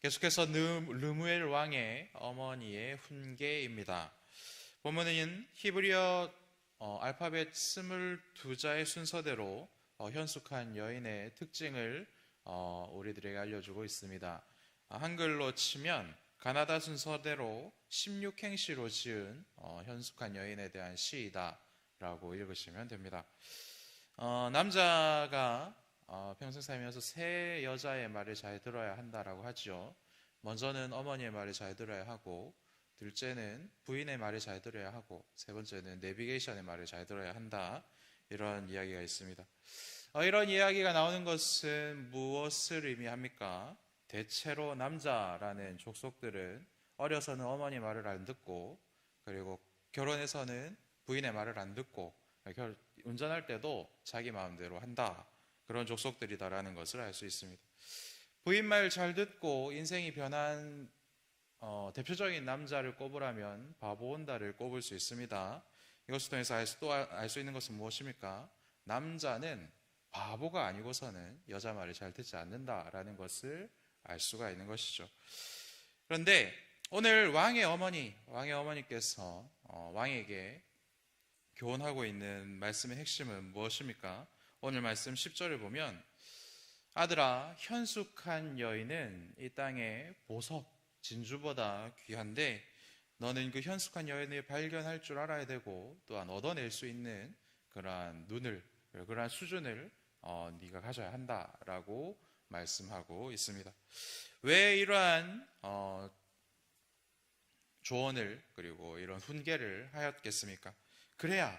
계속해서 르무엘 왕의 어머니의 훈계입니다. 본문은 히브리어 알파벳 22자의 순서대로 현숙한 여인의 특징을 우리들에게 알려주고 있습니다. 한글로 치면 가나다 순서대로 16행시로 지은 현숙한 여인에 대한 시이다 라고 읽으시면 됩니다. 남자가 평생 살면서 세 여자의 말을 잘 들어야 한다라고 하죠. 먼저는 어머니의 말을 잘 들어야 하고, 둘째는 부인의 말을 잘 들어야 하고, 세 번째는 내비게이션의 말을 잘 들어야 한다, 이런 이야기가 있습니다. 이런 이야기가 나오는 것은 무엇을 의미합니까? 대체로 남자라는 족속들은 어려서는 어머니 말을 안 듣고, 그리고 결혼해서는 부인의 말을 안 듣고, 운전할 때도 자기 마음대로 한다, 그런 족속들이다라는 것을 알 수 있습니다. 부인 말 잘 듣고 인생이 변한 대표적인 남자를 꼽으라면 바보온다를 꼽을 수 있습니다. 이것을 통해서 알 수 있는 것은 무엇입니까? 남자는 바보가 아니고서는 여자 말을 잘 듣지 않는다라는 것을 알 수가 있는 것이죠. 그런데 오늘 왕의 어머니께서 왕에게 교훈하고 있는 말씀의 핵심은 무엇입니까? 오늘 말씀 10절을 보면, 아들아, 현숙한 여인은 이 땅의 보석, 진주보다 귀한데 너는 그 현숙한 여인을 발견할 줄 알아야 되고, 또한 얻어낼 수 있는 그러한 눈을, 그러한 수준을 네가 가져야 한다라고 말씀하고 있습니다. 왜 이러한 조언을, 그리고 이런 훈계를 하였겠습니까? 그래야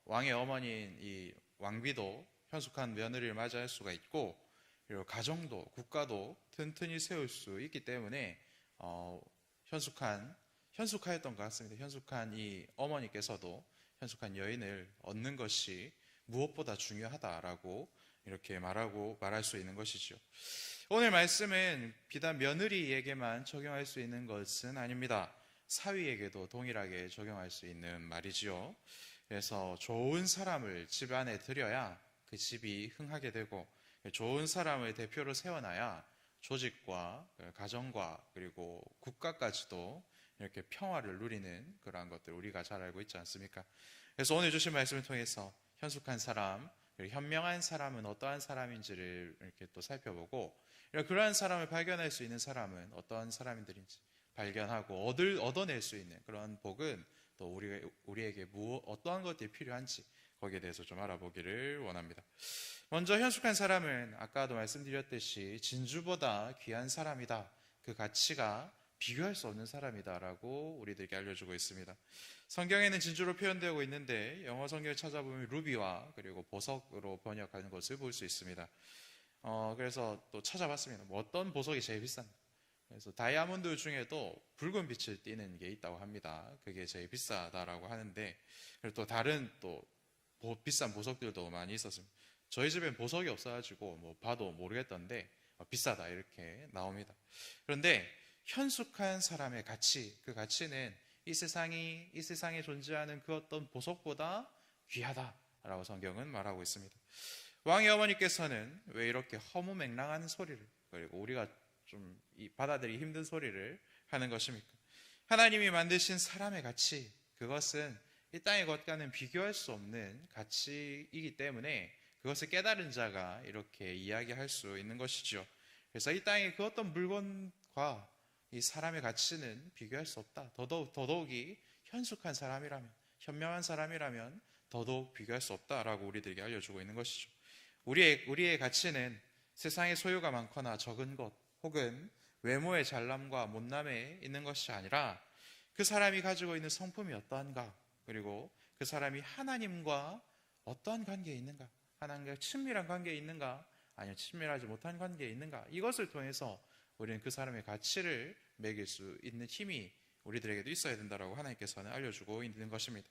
왕의 어머니인 이 왕비도 현숙한 며느리를 맞이할 수가 있고, 그리고 가정도 국가도 튼튼히 세울 수 있기 때문에 현숙하였던 것 같습니다. 현숙한 이 어머니께서도 현숙한 여인을 얻는 것이 무엇보다 중요하다라고 이렇게 말할 수 있는 것이죠. 오늘 말씀은 비단 며느리에게만 적용할 수 있는 것은 아닙니다. 사위에게도 동일하게 적용할 수 있는 말이지요. 그래서 좋은 사람을 집 안에 들여야 그 집이 흥하게 되고, 좋은 사람을 대표로 세워놔야 조직과 가정과 그리고 국가까지도 이렇게 평화를 누리는 그러한 것들 우리가 잘 알고 있지 않습니까? 그래서 오늘 주신 말씀을 통해서 현숙한 사람, 현명한 사람은 어떠한 사람인지를 이렇게 또 살펴보고, 그러한 사람을 발견할 수 있는 사람은 어떠한 사람들인지 발견하고 얻어낼 수 있는 그런 복은 또 우리에게 어떠한 것들이 필요한지 거기에 대해서 좀 알아보기를 원합니다. 먼저 현숙한 사람은 아까도 말씀드렸듯이 진주보다 귀한 사람이다. 그 가치가 비교할 수 없는 사람이다라고 우리들에게 알려주고 있습니다. 성경에는 진주로 표현되고 있는데 영어 성경을 찾아보면 루비와 그리고 보석으로 번역하는 것을 볼 수 있습니다. 그래서 또 찾아봤습니다. 어떤 보석이 제일 비싼가? 그래서 다이아몬드 중에도 붉은 빛을 띠는 게 있다고 합니다. 그게 제일 비싸다라고 하는데, 그리고 또 다른 또 비싼 보석들도 많이 있었습니다. 저희 집엔 보석이 없어가지고 봐도 모르겠던데 비싸다 이렇게 나옵니다. 그런데 현숙한 사람의 가치, 그 가치는 이 세상에 존재하는 그 어떤 보석보다 귀하다라고 성경은 말하고 있습니다. 왕의 어머니께서는 왜 이렇게 허무맹랑한 소리를, 그리고 우리가 좀 받아들이기 힘든 소리를 하는 것입니까? 하나님이 만드신 사람의 가치, 그것은 이 땅의 것과는 비교할 수 없는 가치이기 때문에 그것을 깨달은 자가 이렇게 이야기할 수 있는 것이죠. 그래서 이 땅의 그 어떤 물건과 이 사람의 가치는 비교할 수 없다. 더더욱이 현숙한 사람이라면, 현명한 사람이라면 더더욱 비교할 수 없다라고 우리들에게 알려주고 있는 것이죠. 우리의 가치는 세상에 소유가 많거나 적은 것, 혹은 외모의 잘남과 못남에 있는 것이 아니라 그 사람이 가지고 있는 성품이 어떠한가, 그리고 그 사람이 하나님과 어떠한 관계에 있는가, 하나님과 친밀한 관계에 있는가, 아니면 친밀하지 못한 관계에 있는가, 이것을 통해서 우리는 그 사람의 가치를 매길 수 있는 힘이 우리들에게도 있어야 된다라고 하나님께서는 알려주고 있는 것입니다.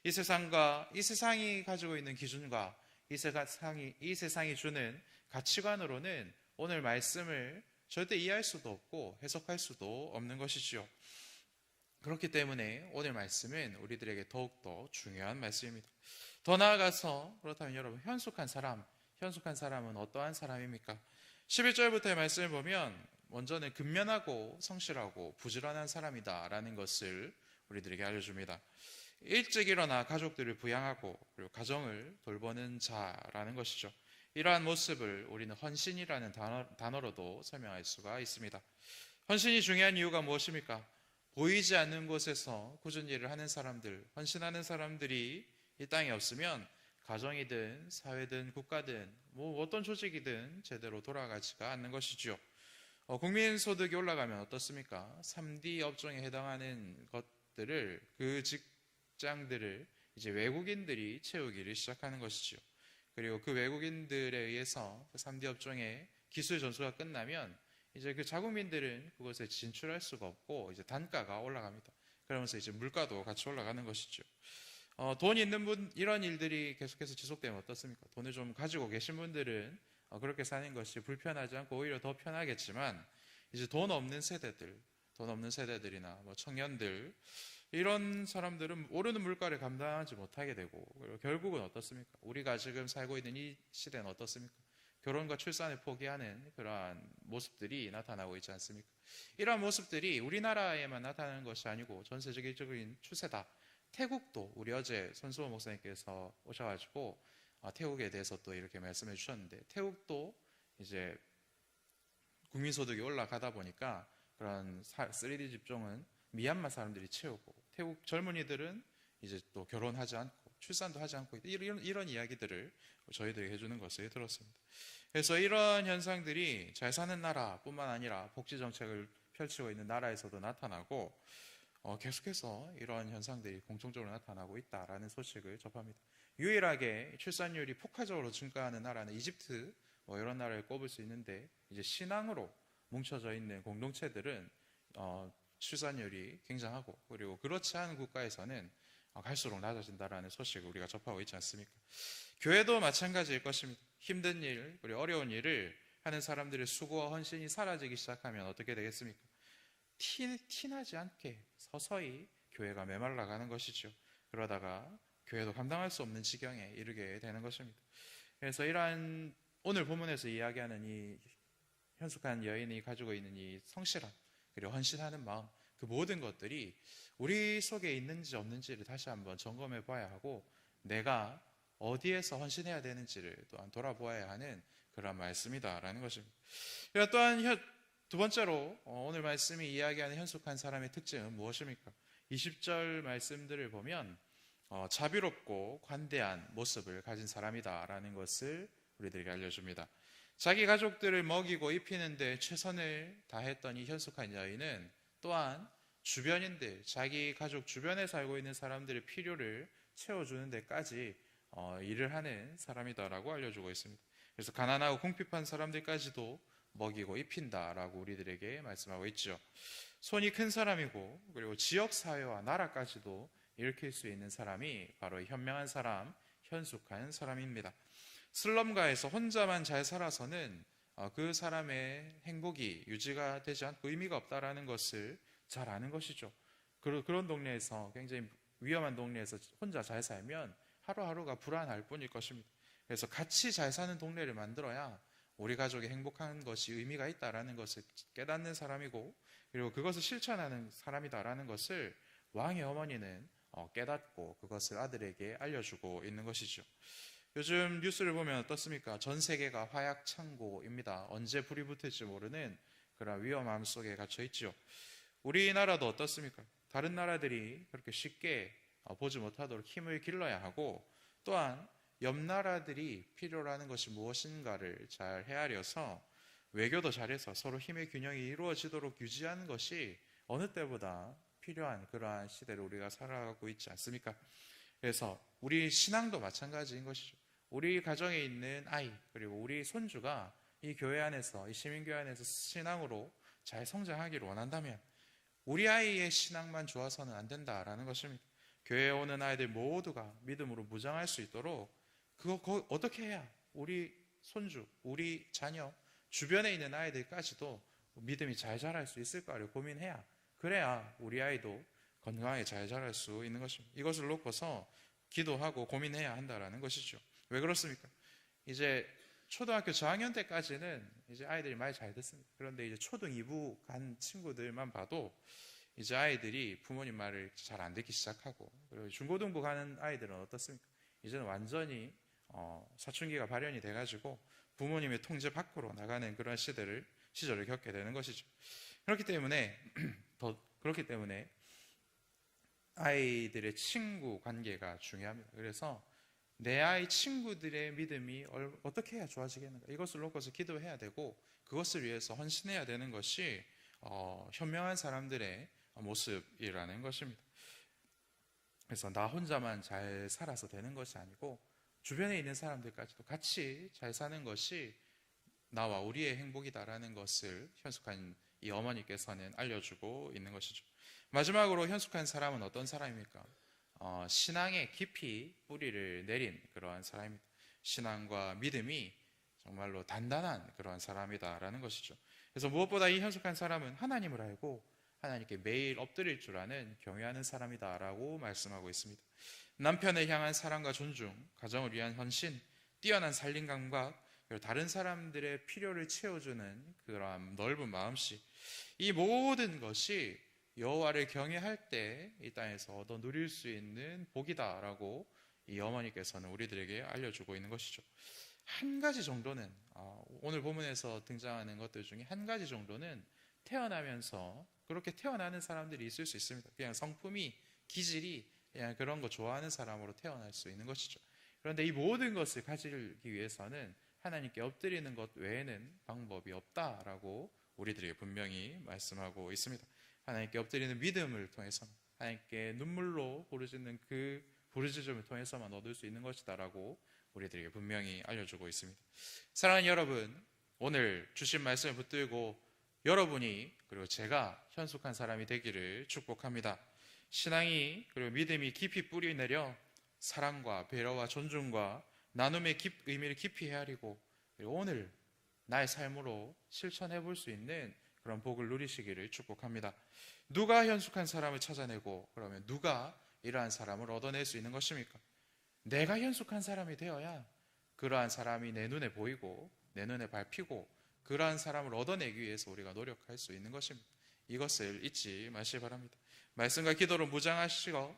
이 세상이 가지고 있는 기준과 이 세상이 주는 가치관으로는 오늘 말씀을 절대 이해할 수도 없고 해석할 수도 없는 것이지요. 그렇기 때문에 오늘 말씀은 우리들에게 더욱더 중요한 말씀입니다. 더 나아가서 그렇다면 여러분, 현숙한 사람은 어떠한 사람입니까? 11절부터의 말씀을 보면 먼저는 근면하고 성실하고 부지런한 사람이다라는 것을 우리들에게 알려줍니다. 일찍 일어나 가족들을 부양하고 그리고 가정을 돌보는 자라는 것이죠. 이러한 모습을 우리는 헌신이라는 단어로도 설명할 수가 있습니다. 헌신이 중요한 이유가 무엇입니까? 보이지 않는 곳에서 꾸준히 일을 하는 사람들, 헌신하는 사람들이 이 땅에 없으면 가정이든 사회든 국가든 어떤 조직이든 제대로 돌아가지가 않는 것이죠. 국민소득이 올라가면 어떻습니까? 3D 업종에 해당하는 것들을, 그 직장들을 이제 외국인들이 채우기를 시작하는 것이죠. 그리고 그 외국인들에 의해서 그 3D 업종의 기술 전수가 끝나면 이제 그 자국민들은 그것에 진출할 수가 없고 이제 단가가 올라갑니다. 그러면서 이제 물가도 같이 올라가는 것이죠. 돈 있는 분, 이런 일들이 계속해서 지속되면 어떻습니까? 돈을 좀 가지고 계신 분들은 그렇게 사는 것이 불편하지 않고 오히려 더 편하겠지만 이제 돈 없는 세대들이나 청년들, 이런 사람들은 오르는 물가를 감당하지 못하게 되고, 그리고 결국은 어떻습니까? 우리가 지금 살고 있는 이 시대는 어떻습니까? 결혼과 출산을 포기하는 그러한 모습들이 나타나고 있지 않습니까? 이러한 모습들이 우리나라에만 나타나는 것이 아니고 전 세계적인 추세다. 태국도, 우리 어제 손수호 목사님께서 오셔가지고 태국에 대해서 또 이렇게 말씀해 주셨는데, 태국도 이제 국민소득이 올라가다 보니까 그런 3D 집종은 미얀마 사람들이 채우고, 태국 젊은이들은 이제 또 결혼하지 않고 출산도 하지 않고, 이런 이야기들을 저희들이 해주는 것을 들었습니다. 그래서 이런 현상들이 잘 사는 나라뿐만 아니라 복지 정책을 펼치고 있는 나라에서도 나타나고, 계속해서 이런 현상들이 공통적으로 나타나고 있다라는 소식을 접합니다. 유일하게 출산율이 폭발적으로 증가하는 나라는 이집트, 이런 나라를 꼽을 수 있는데, 이제 신앙으로 뭉쳐져 있는 공동체들은 출산율이 굉장하고, 그리고 그렇지 않은 국가에서는 갈수록 낮아진다라는 소식을 우리가 접하고 있지 않습니까? 교회도 마찬가지일 것입니다. 힘든 일, 그리고 어려운 일을 하는 사람들의 수고와 헌신이 사라지기 시작하면 어떻게 되겠습니까? 티나지 않게 서서히 교회가 메말라가는 것이죠. 그러다가 교회도 감당할 수 없는 지경에 이르게 되는 것입니다. 그래서 이러한 오늘 본문에서 이야기하는 이 현숙한 여인이 가지고 있는 이 성실함, 그리고 헌신하는 마음, 그 모든 것들이 우리 속에 있는지 없는지를 다시 한번 점검해 봐야 하고, 내가 어디에서 헌신해야 되는지를 또한 돌아보아야 하는 그런 말씀이다라는 것입니다. 또한 두 번째로 오늘 말씀이 이야기하는 현숙한 사람의 특징은 무엇입니까? 20절 말씀들을 보면 자비롭고 관대한 모습을 가진 사람이다라는 것을 우리들에게 알려줍니다. 자기 가족들을 먹이고 입히는 데 최선을 다했던 이 현숙한 여인은 또한 주변인들, 자기 가족 주변에 살고 있는 사람들의 필요를 채워주는 데까지 일을 하는 사람이다라고 알려주고 있습니다. 그래서 가난하고 궁핍한 사람들까지도 먹이고 입힌다라고 우리들에게 말씀하고 있죠. 손이 큰 사람이고, 그리고 지역사회와 나라까지도 일으킬 수 있는 사람이 바로 현명한 사람, 현숙한 사람입니다. 슬럼가에서 혼자만 잘 살아서는 그 사람의 행복이 유지가 되지 않고 의미가 없다라는 것을 잘 아는 것이죠. 그런 동네에서, 굉장히 위험한 동네에서 혼자 잘 살면 하루하루가 불안할 뿐일 것입니다. 그래서 같이 잘 사는 동네를 만들어야 우리 가족이 행복한 것이 의미가 있다라는 것을 깨닫는 사람이고, 그리고 그것을 실천하는 사람이다라는 것을 왕의 어머니는 깨닫고 그것을 아들에게 알려주고 있는 것이죠. 요즘 뉴스를 보면 어떻습니까? 전 세계가 화약 창고입니다. 언제 불이 붙을지 모르는 그런 위험함 속에 갇혀 있죠. 우리나라도 어떻습니까? 다른 나라들이 그렇게 쉽게 보지 못하도록 힘을 길러야 하고, 또한 옆 나라들이 필요로 하는 것이 무엇인가를 잘 헤아려서 외교도 잘해서 서로 힘의 균형이 이루어지도록 유지하는 것이 어느 때보다 필요한 그러한 시대를 우리가 살아가고 있지 않습니까? 그래서 우리 신앙도 마찬가지인 것이죠. 우리 가정에 있는 아이, 그리고 우리 손주가 이 교회 안에서, 이 시민교회 안에서 신앙으로 잘 성장하기를 원한다면 우리 아이의 신앙만 좋아서는 안 된다라는 것입니다. 교회에 오는 아이들 모두가 믿음으로 무장할 수 있도록 그거 어떻게 해야 우리 손주, 우리 자녀, 주변에 있는 아이들까지도 믿음이 잘 자랄 수 있을까를 고민해야, 그래야 우리 아이도 건강하게 잘 자랄 수 있는 것입니다. 이것을 놓고서 기도하고 고민해야 한다라는 것이죠. 왜 그렇습니까? 이제 초등학교 저학년 때까지는 이제 아이들이 말 잘 듣습니다. 그런데 이제 초등 2부 간 친구들만 봐도 이제 아이들이 부모님 말을 잘 안 듣기 시작하고, 그리고 중고등부 가는 아이들은 어떻습니까? 이제는 완전히 사춘기가 발현이 돼가지고 부모님의 통제 밖으로 나가는 그런 시절을 겪게 되는 것이죠. 그렇기 때문에 아이들의 친구 관계가 중요합니다. 그래서 내 아이 친구들의 믿음이 어떻게 해야 좋아지겠는가, 이것을 놓고서 기도해야 되고, 그것을 위해서 헌신해야 되는 것이 현명한 사람들의 모습이라는 것입니다. 그래서 나 혼자만 잘 살아서 되는 것이 아니고 주변에 있는 사람들까지도 같이 잘 사는 것이 나와 우리의 행복이다라는 것을 현숙한 이 어머니께서는 알려주고 있는 것이죠. 마지막으로 현숙한 사람은 어떤 사람입니까? 신앙에 깊이 뿌리를 내린 그러한 사람입니다. 신앙과 믿음이 정말로 단단한 그러한 사람이다라는 것이죠. 그래서 무엇보다 이 현숙한 사람은 하나님을 알고 하나님께 매일 엎드릴 줄 아는 경외하는 사람이다라고 말씀하고 있습니다. 남편을 향한 사랑과 존중, 가정을 위한 헌신, 뛰어난 살림 감각, 그리고 다른 사람들의 필요를 채워주는 그러한 넓은 마음씨, 이 모든 것이 여호와를 경외할 때 이 땅에서 얻어 누릴 수 있는 복이다라고 이 어머니께서는 우리들에게 알려주고 있는 것이죠. 한 가지 정도는, 오늘 본문에서 등장하는 것들 중에 한 가지 정도는 태어나면서 그렇게 태어나는 사람들이 있을 수 있습니다. 그냥 성품이, 기질이 그냥 그런 거 좋아하는 사람으로 태어날 수 있는 것이죠. 그런데 이 모든 것을 가지기 위해서는 하나님께 엎드리는 것 외에는 방법이 없다라고 우리들에게 분명히 말씀하고 있습니다. 하나님께 엎드리는 믿음을 통해서, 하나님께 눈물로 부르짖는 그 부르짖음을 통해서만 얻을 수 있는 것이다라고 우리들에게 분명히 알려주고 있습니다. 사랑하는 여러분, 오늘 주신 말씀을 붙들고 여러분이 그리고 제가 현숙한 사람이 되기를 축복합니다. 신앙이 그리고 믿음이 깊이 뿌리 내려 사랑과 배려와 존중과 나눔의 의미를 깊이 헤아리고, 그리고 오늘 나의 삶으로 실천해 볼 수 있는 그런 복을 누리시기를 축복합니다. 누가 현숙한 사람을 찾아내고, 그러면 누가 이러한 사람을 얻어낼 수 있는 것입니까? 내가 현숙한 사람이 되어야 그러한 사람이 내 눈에 보이고 내 눈에 밟히고 그러한 사람을 얻어내기 위해서 우리가 노력할 수 있는 것입니다. 이것을 잊지 마시기 바랍니다. 말씀과 기도로 무장하시고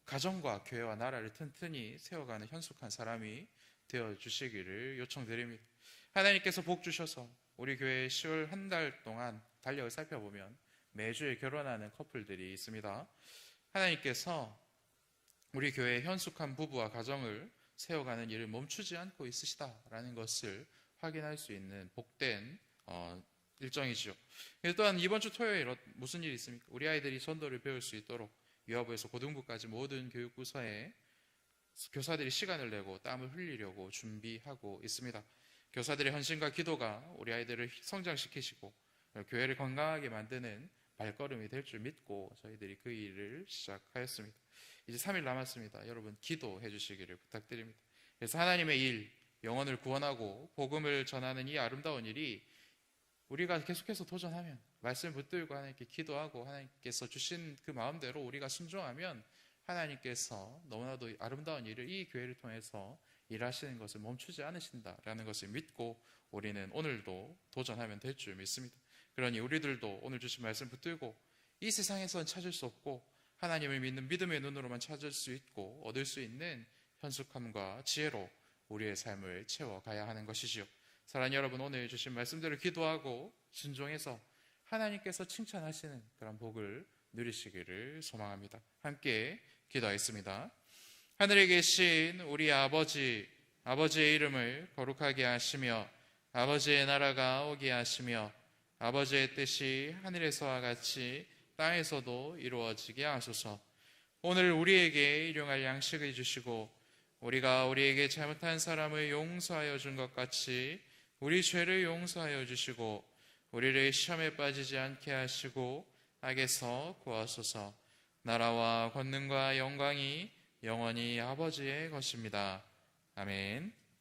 가정과 교회와 나라를 튼튼히 세워가는 현숙한 사람이 되어주시기를 요청드립니다. 하나님께서 복 주셔서 우리 교회 10월 한 달 동안 달력을 살펴보면 매주에 결혼하는 커플들이 있습니다. 하나님께서 우리 교회의 현숙한 부부와 가정을 세워가는 일을 멈추지 않고 있으시다라는 것을 확인할 수 있는 복된 일정이죠. 또한 이번 주 토요일 무슨 일이 있습니까? 우리 아이들이 전도를 배울 수 있도록 유아부에서 고등부까지 모든 교육부서에 교사들이 시간을 내고 땀을 흘리려고 준비하고 있습니다. 교사들의 헌신과 기도가 우리 아이들을 성장시키시고 교회를 건강하게 만드는 발걸음이 될 줄 믿고 저희들이 그 일을 시작하였습니다. 이제 3일 남았습니다. 여러분 기도해 주시기를 부탁드립니다. 그래서 하나님의 일, 영혼을 구원하고 복음을 전하는 이 아름다운 일이 우리가 계속해서 도전하면, 말씀 붙들고 하나님께 기도하고 하나님께서 주신 그 마음대로 우리가 순종하면 하나님께서 너무나도 아름다운 일을 이 교회를 통해서 일하시는 것을 멈추지 않으신다라는 것을 믿고 우리는 오늘도 도전하면 될 줄 믿습니다. 그러니 우리들도 오늘 주신 말씀 붙들고 이 세상에서는 찾을 수 없고 하나님을 믿는 믿음의 눈으로만 찾을 수 있고 얻을 수 있는 현숙함과 지혜로 우리의 삶을 채워가야 하는 것이지요. 사랑하는 여러분, 오늘 주신 말씀대로 기도하고 순종해서 하나님께서 칭찬하시는 그런 복을 누리시기를 소망합니다. 함께 기도하겠습니다. 하늘에 계신 우리 아버지의 이름을 거룩하게 하시며 아버지의 나라가 오게 하시며 아버지의 뜻이 하늘에서와 같이 땅에서도 이루어지게 하소서. 오늘 우리에게 일용할 양식을 주시고 우리가 우리에게 잘못한 사람을 용서하여 준 것 같이 우리 죄를 용서하여 주시고 우리를 시험에 빠지지 않게 하시고 악에서 구하소서. 나라와 권능과 영광이 영원히 아버지의 것입니다. 아멘.